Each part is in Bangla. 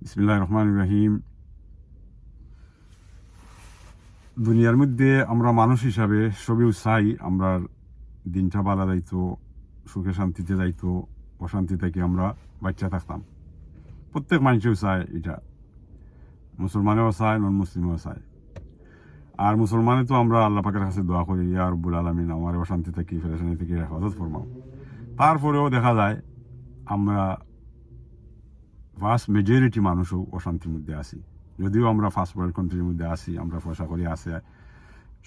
বিসমিল্লাহির রহমানির রহিম। দুনিয়ার মধ্যে আমরা মানুষ হিসাবে সবেও চাই আমরা দিনটা ভালো যাইতো, সুখে শান্তিতে যাইতো, অশান্তি থেকে আমরা বাচ্চা থাকতাম। প্রত্যেক মানুষেও চায় এটা, মুসলমানেও চায়, নন মুসলিমও চায়। আর মুসলমানে তো আমরা আল্লাহ পাকের কাছে দোয়া করি, ইয়া রব্বুল আলামিন আমার অশান্তি থেকে পেরেশানি থেকে হেফাজত ফরমাও। তারপরেও দেখা যায় আমরা ভাস্ট মেজরিটি মানুষও অশান্তির মধ্যে আছি। যদিও আমরা ফার্স্ট ওয়ার্ল্ড কান্ট্রির মধ্যে আছি, আমরা পয়সা করি আছে,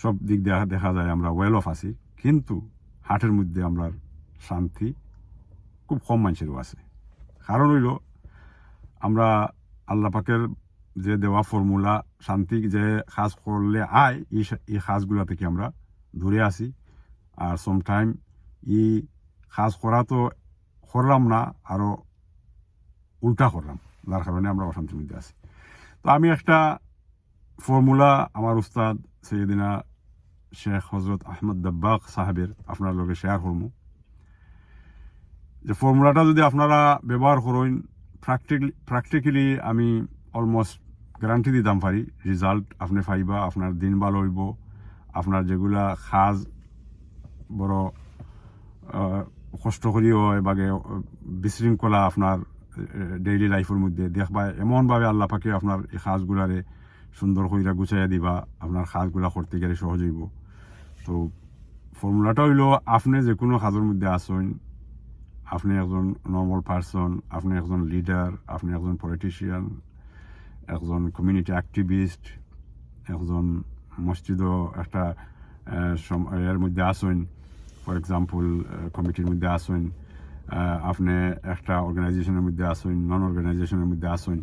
সব দিক দেখা যায় আমরা ওয়েল অফ আছি, কিন্তু হার্টের মধ্যে আমরা শান্তি খুব কম মানুষেরও আছে। কারণ হইল আমরা আল্লাহ পাকের যে দেওয়া ফর্মুলা শান্তি যে কাজ করলে আয়, এই কাজগুলা থেকে আমরা দূরে আছি। আর সামটাইম এই কাজ করা তো করলাম না, আরো উল্টা করলাম, যার কারণে আমরা অশান্তির মধ্যে আছি। তো আমি একটা ফর্মুলা আমার উস্তাদ সৈয়দিনা শেখ হজরত আহমদ দাব্বাক সাহেবের আপনার লগে শেয়ার করবো। যে ফর্মুলাটা যদি আপনারা ব্যবহার করেন প্র্যাকটিক্যালি আমি অলমোস্ট গ্যারান্টি দিতাম পারি রেজাল্ট আপনি পাইবা। আপনার দিন ভালো হইব, আপনার যেগুলা কাজ বড় কষ্ট করি হয় বা বিশৃঙ্খলা আপনার ডেইলি লাইফের মধ্যে দেখবা, এমনভাবে আল্লাহ পাকে আপনার এই কাজগুলারে সুন্দর কইরা গুছাইয়া দিবা, আপনার কাজগুলা করতে গেলে সহজ হইব। তো ফর্মুলাটা হইল আপনি যে কোনো কাজের মধ্যে আসেন, আপনি একজন নর্মাল পার্সন, আপনি একজন লিডার, আপনি একজন পলিটিশিয়ান, একজন কমিউনিটি অ্যাক্টিভিস্ট, একজন মসজিদও একটা এর মধ্যে আসেন, ফর এক্সাম্পল কমিটির মধ্যে আসেন, আপনি একটা অর্গানাইজেশনের মধ্যে আসেন, নন অর্গানাইজেশনের মধ্যে আসেন,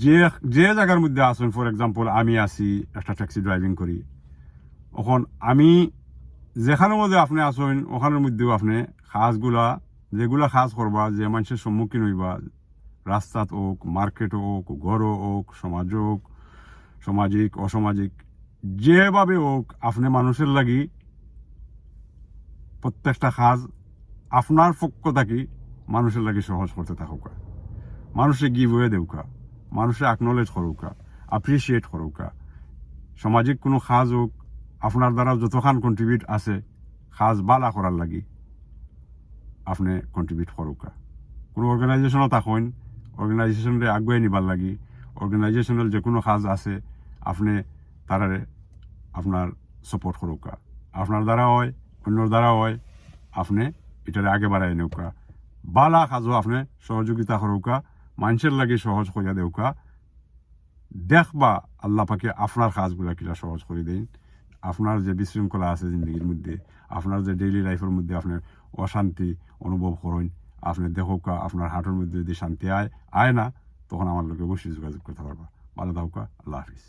যে যে জায়গার মধ্যে আসেন। ফর এক্সাম্পল আমি আছি, একটা ট্যাক্সি ড্রাইভিং করি, এখন আমি যেখানের মধ্যে আপনি আসেন ওখানের মধ্যেও আপনি কাজগুলা যেগুলা কাজ করবা, যে মানুষের সম্মুখীন হইবা, রাস্তাত হোক, মার্কেট হোক, ঘরও হোক, সমাজ হোক, সামাজিক অসামাজিক যেভাবে হোক, আপনি মানুষের লাগি প্রত্যেকটা কাজ আপনার পক্ষ থাকি মানুষের লাগি সহজ করতে থাকুকা, মানুষে গিভ ওয়ে দেউকা, মানুষে আকনোলেজ করুকা, অ্যাপ্রিসিয়েট করুকা। সামাজিক কোনো কাজ হোক, আপনার দ্বারা যতখান কন্ট্রিবিউট আছে কাজ বালা করার লাগি আপনি কন্ট্রিবিউট করুকা। কোনো অর্গানাইজেশনও থাকেন, অর্গানাইজেশনরে আগুয়ে নিবার লাগি, অর্গানাইজেশনাল যে কোনো কাজ আছে আপনি তারারে আপনার সাপোর্ট করুকা। আপনার দ্বারা হয়, অন্যর দ্বারা হয়, আপনি এটারে আগে বাড়াই নেউকা। বালা কাজও আপনি সহযোগিতা করুকা, মানুষের লাগে সহজ করিয়া দেউকা। দেখবা আল্লাহ পাকে আপনার কাজগুলা কিলা সহজ করে দেন। আপনার যে বিশৃঙ্খলা আছে জিন্দগির মধ্যে, আপনার যে ডেইলি লাইফের মধ্যে আপনি অশান্তি অনুভব করেন, আপনি দেখোকা আপনার হার্টের মধ্যে যদি শান্তি আয় না, তখন আমার লোকে অবশ্যই যোগাযোগ করতে পারবা। ভালো থাকুকা, আল্লাহ হাফিজ।